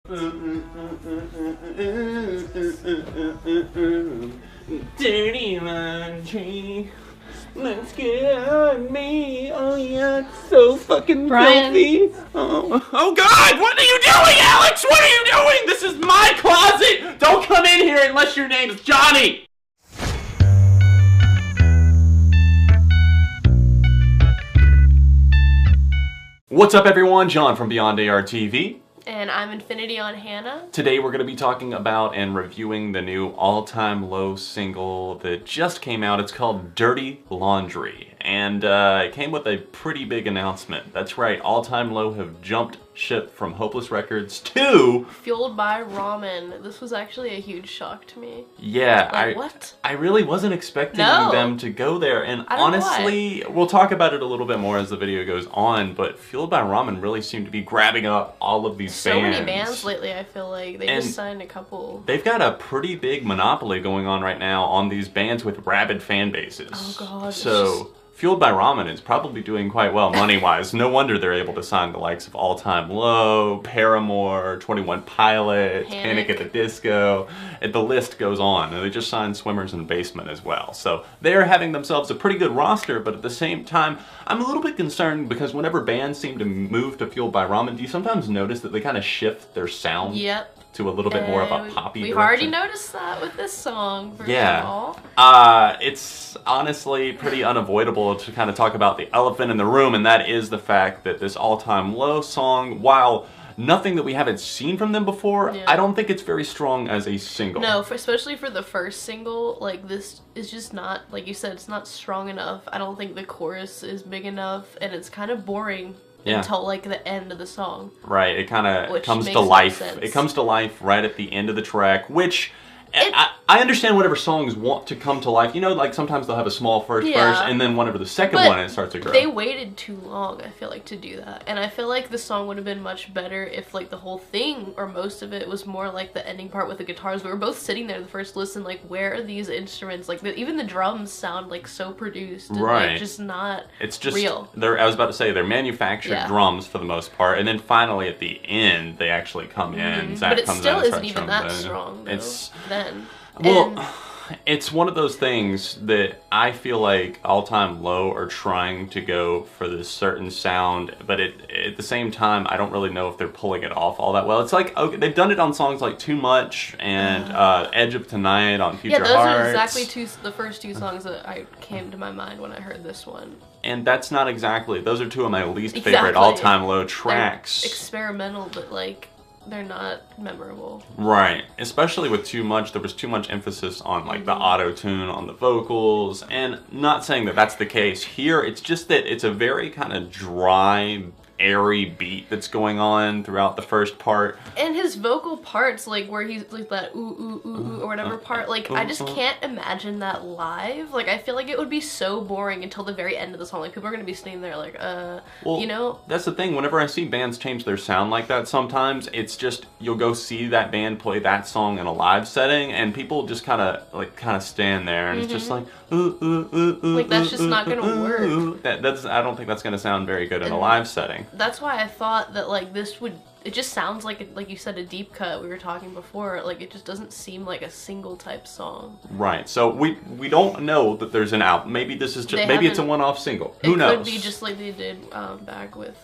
Dirty laundry looks good on me. Oh yeah, it's so fucking filthy. Oh God, what are you doing, Alex? What are you doing? This is my closet. Don't come in here unless your name's Johnny. What's up, everyone? John from Beyond AR TV. And I'm Infinity on Hannah. Today we're going to be talking about and reviewing the new All Time Low single that just came out. It's called Dirty Laundry, and it came with a pretty big announcement. That's right, All Time Low have jumped ship from Hopeless Records to Fueled by Ramen. This was actually a huge shock to me. Yeah, what? I really wasn't expecting them to go there, and honestly, we'll talk about it a little bit more as the video goes on, but Fueled by Ramen really seemed to be grabbing up all of these bands. So many bands lately, I feel like. They just signed a couple. They've got a pretty big monopoly going on right now on these bands with rabid fan bases. Oh God. So Fueled by Ramen is probably doing quite well money-wise. No wonder they're able to sign the likes of All Time Low, Paramore, 21 Pilots, Panic at the Disco, and the list goes on. And they just signed Swimmers and Basement as well. So they're having themselves a pretty good roster, but at the same time, I'm a little bit concerned because whenever bands seem to move to Fueled by Ramen, do you sometimes notice that they kind of shift their sound? Yep. To a little bit more of a poppy We've already noticed that with this song, first of all. It's honestly pretty unavoidable to kind of talk about the elephant in the room, and that is the fact that this All Time Low song, while nothing that we haven't seen from them before, I don't think it's very strong as a single. No, especially for the first single, like, this is just not, like you said, it's not strong enough. I don't think the chorus is big enough, and it's kind of boring. Until like the end of the song. Right, it kind of comes to life. It comes to life right at the end of the track, which I understand whatever songs want to come to life. You know, like sometimes they'll have a small first verse and then whenever the second one it starts to grow. They waited too long, I feel like, to do that. And I feel like the song would have been much better if like the whole thing or most of it was more like the ending part with the guitars. We were both sitting there the first listen like, where are these instruments? Like even the drums sound like so produced and like just not real. I was about to say they're manufactured drums for the most part, and then finally at the end they actually come in. Zach but it comes still in isn't even that strong though. It's one of those things that I feel like All Time Low are trying to go for this certain sound, but at the same time, I don't really know if they're pulling it off all that well. It's like, okay, they've done it on songs like Too Much and Edge of Tonight on Future Hearts. Yeah, those are exactly the first two songs that I came to my mind when I heard this one. And that's not exactly, those are two of my least favorite All Time Low tracks. They're experimental, but like, they're not memorable. Right. Especially with Too Much, there was too much emphasis on like the auto-tune on the vocals, and not saying that that's the case here, it's just that it's a very kind of dry, airy beat that's going on throughout the first part. And his vocal parts, like where he's like that ooh ooh ooh ooh or whatever part, like I just can't imagine that live. Like I feel like it would be so boring until the very end of the song. Like people are gonna be sitting there like well, you know? That's the thing, whenever I see bands change their sound like that sometimes, it's just you'll go see that band play that song in a live setting and people just kinda stand there and it's just like ooh ooh ooh ooh. Like that's just not gonna work. I don't think that's gonna sound very good in a live setting. That's why I thought that like this would, it just sounds like you said, a deep cut. We were talking before, like it just doesn't seem like a single type song. Right. So we don't know that there's an album. Maybe this is just it's a one-off single. Who knows? It could be just like they did back with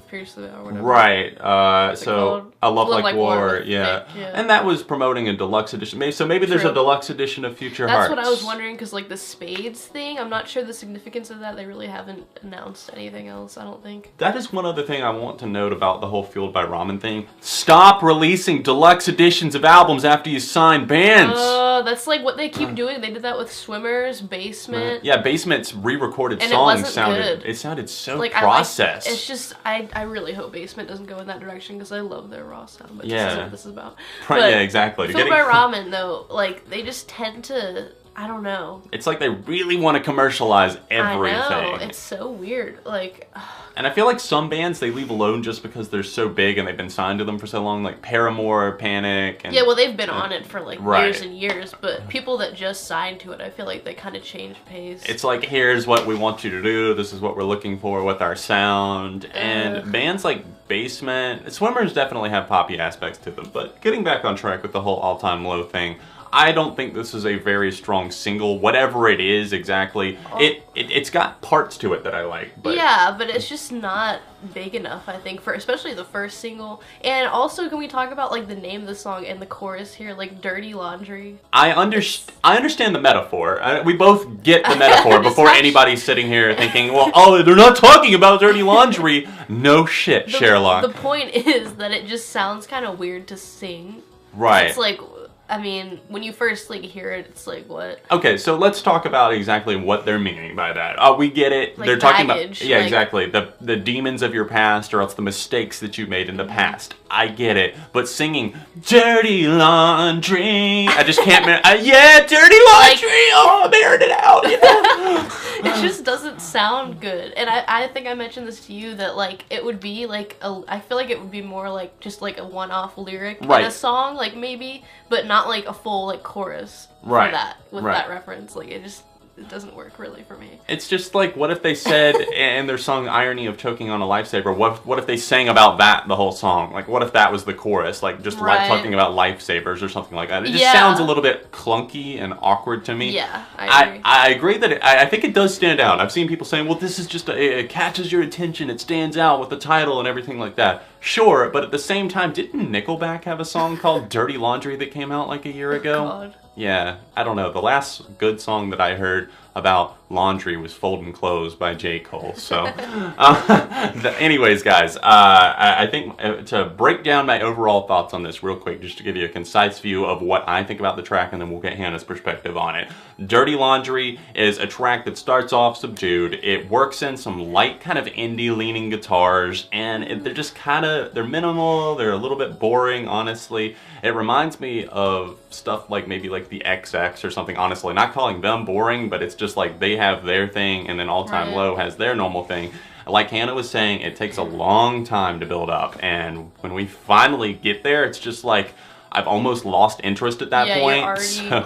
Pierce the Veil or whatever. Right. So A Love Like War, yeah. And that was promoting a deluxe edition. So maybe there's a deluxe edition of Future Hearts. That's what I was wondering, because like the Spades thing, I'm not sure the significance of that. They really haven't announced anything else, I don't think. That is one other thing I want to note about the whole Fueled by Ramen thing. Stop releasing deluxe editions of albums after you sign bands. That's like what they keep doing. They did that with Swimmers, Basement. Yeah, Basement's re-recorded songs sounded so like, processed. It's just I really hope Basement doesn't go in that direction because I love their raw sound. But this is what this is about. Yeah, exactly. Fueled by Ramen though, like they just tend to, I don't know. It's like they really want to commercialize everything. I know. It's so weird. Like. And I feel like some bands they leave alone just because they're so big and they've been signed to them for so long, like Paramore, Panic. And, yeah, well, they've been on it for like years and years, but people that just signed to it, I feel like they kind of change pace. It's like, here's what we want you to do, this is what we're looking for with our sound. And bands like Basement. Swimmers definitely have poppy aspects to them, but getting back on track with the whole All Time Low thing, I don't think this is a very strong single, whatever it is exactly. It's got parts to it that I like, but yeah, but it's just not big enough, I think, for especially the first single. And also, can we talk about like the name of the song and the chorus here, like "Dirty Laundry"? I understand the metaphor. We both get the metaphor before anybody's sitting here thinking, well, oh, they're not talking about dirty laundry. No shit, Sherlock. The point is that it just sounds kind of weird to sing. Right. It's like, I mean, when you first like hear it, it's like, what? Okay, so let's talk about exactly what they're meaning by that. Oh, we get it. Like they're talking baggage, about, yeah, like, exactly, the demons of your past, or else the mistakes that you made in the past. I get it, but singing "dirty laundry," I just can't. Yeah, dirty laundry. Oh, I'm airing it out. You know? It just doesn't sound good. And I think I mentioned this to you that like it would be like I feel like it would be more like just like a one-off lyric in a song, like maybe, but not like a full like chorus for that with that reference. Like it doesn't work really for me. It's just like, what if they said in their song "Irony of Choking on a Lifesaver"? What if they sang about that the whole song? Like, what if that was the chorus? Like, just like talking about lifesavers or something like that. It just sounds a little bit clunky and awkward to me. Yeah, I agree. I agree that I think it does stand out. I've seen people saying, well, this is just it catches your attention. It stands out with the title and everything like that. Sure, but at the same time, didn't Nickelback have a song called "Dirty Laundry" that came out like a year ago? God. Yeah, I don't know. The last good song that I heard about laundry was "Folding Clothes" by J. Cole. So, anyways, guys, I think to break down my overall thoughts on this real quick, just to give you a concise view of what I think about the track, and then we'll get Hannah's perspective on it. "Dirty Laundry" is a track that starts off subdued. It works in some light kind of indie-leaning guitars, and they're just they're minimal, they're a little bit boring, honestly. It reminds me of stuff like maybe like the XX or something, honestly. Not calling them boring, but it's just like they have their thing, and then All Time Low has their normal thing. Like Hannah was saying, it takes a long time to build up, and when we finally get there, it's just like I've almost lost interest at that point.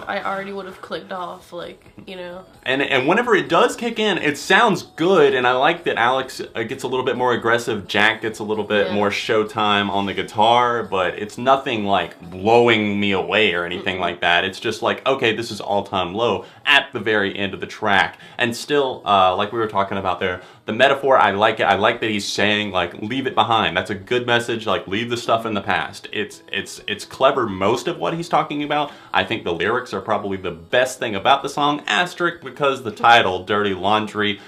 I already would have clicked off, like, you know. And whenever it does kick in, it sounds good, and I like that Alex gets a little bit more aggressive, Jack gets a little bit more showtime on the guitar, but it's nothing like blowing me away or anything like that. It's just like, okay, this is All Time Low at the very end of the track. And still, like we were talking about there, the metaphor, I like it. I like that he's saying, like, leave it behind. That's a good message, like, leave the stuff in the past. It's clever, most of what he's talking about. I think the lyrics are probably the best thing about the song, asterisk, because the title, "Dirty Laundry,"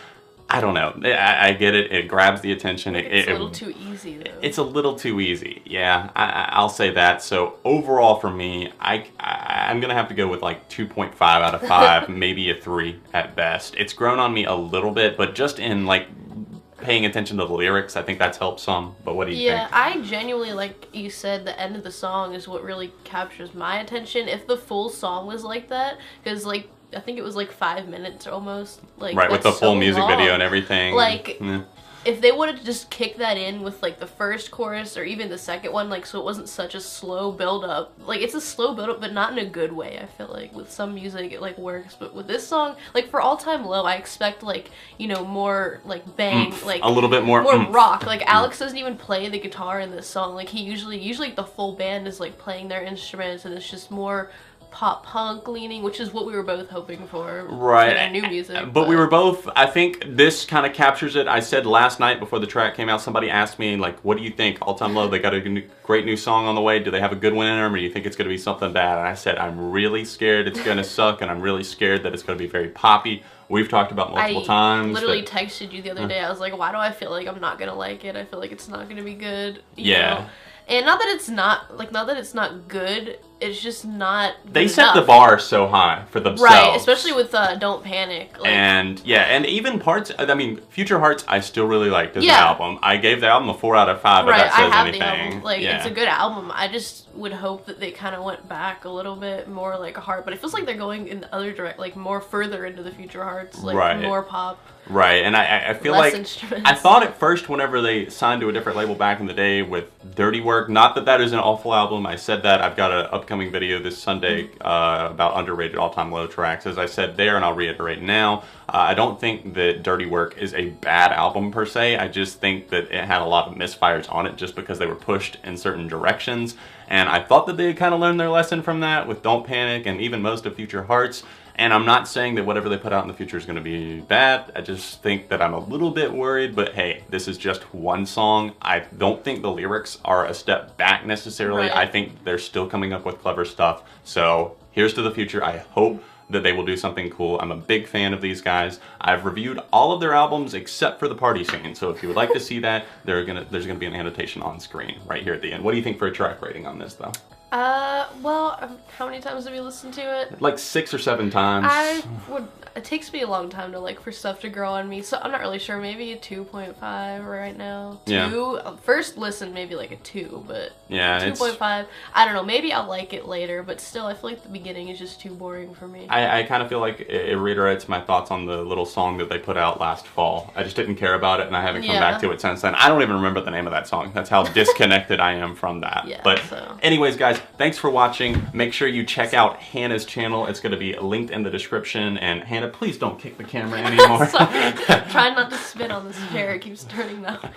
I don't know. I get it. It grabs the attention. It's a little too easy, though. It's a little too easy. Yeah, I'll say that. So overall for me, I'm going to have to go with like 2.5 out of 5, maybe a 3 at best. It's grown on me a little bit, but just in like paying attention to the lyrics, I think that's helped some. But what do you think? Yeah, I genuinely, like you said, the end of the song is what really captures my attention. If the full song was like that, because like I think it was like 5 minutes almost. Like, right, with the full music video and everything. Like, if they would have just kicked that in with like the first chorus or even the second one, like, so it wasn't such a slow build up. Like, it's a slow build up, but not in a good way. I feel like with some music it like works, but with this song, like for All Time Low, I expect like, you know, more like bang, like a little bit more rock. Like Alex doesn't even play the guitar in this song. Like he usually the full band is like playing their instruments, and it's just more pop punk leaning, which is what we were both hoping for. Right. For new music. But we were both, I think this kind of captures it. I said last night before the track came out, somebody asked me, like, what do you think? All Time Low, they got a great new song on the way. Do they have a good one in them, or do you think it's going to be something bad? And I said, I'm really scared it's going to suck, and I'm really scared that it's going to be very poppy. We've talked about multiple times. I literally texted you the other day. I was like, why do I feel like I'm not going to like it? I feel like it's not going to be good. You know? And not that it's not good, it's just not good They set enough. the bar so high for themselves. Right, especially with Don't Panic. Like, and even parts, I mean, Future Hearts I still really liked as an album. I gave the album a 4 out of 5, if that says anything. The album. Like, it's a good album. I just would hope that they kind of went back a little bit more like a Heart, but it feels like they're going in the other direct, like more further into the Future Hearts, like more pop. Right, and I feel less like instruments. I thought at first whenever they signed to a different label back in the day with Dirty Work, not that that is an awful album, I said that, I've got an upcoming video this Sunday about underrated all-time low tracks. As I said there, and I'll reiterate now, I don't think that Dirty Work is a bad album per se. I just think that it had a lot of misfires on it just because they were pushed in certain directions. And I thought that they had kind of learned their lesson from that with Don't Panic and even most of Future Hearts. And I'm not saying that whatever they put out in the future is going to be bad. I just think that I'm a little bit worried, but hey, this is just one song. I don't think the lyrics are a step back necessarily. Right. I think they're still coming up with clever stuff. So here's to the future. I hope that they will do something cool. I'm a big fan of these guys. I've reviewed all of their albums except for The Party Scene. So if you would like to see that, there's gonna be an annotation on screen right here at the end. What do you think for a track rating on this though? Well, how many times have you listened to it? Like 6 or 7 times. It takes me a long time to for stuff to grow on me, so I'm not really sure. Maybe a 2.5 right now. 2. Yeah. First listen, maybe like a 2, but yeah, 2.5. I don't know. Maybe I'll like it later, but still, I feel like the beginning is just too boring for me. I kind of feel like it reiterates my thoughts on the little song that they put out last fall. I just didn't care about it, and I haven't come back to it since then. I don't even remember the name of that song. That's how disconnected I am from that. Yeah, but anyways, guys, thanks for watching. Make sure you check out Hannah's channel. It's going to be linked in the description. And Hannah, please don't kick the camera anymore. Sorry. Trying not to spit on this chair. It keeps turning that.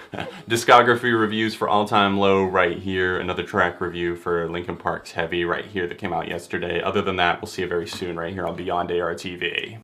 Discography reviews for All Time Low right here. Another track review for Linkin Park's Heavy right here that came out yesterday. Other than that, we'll see you very soon right here on Beyond AR TV.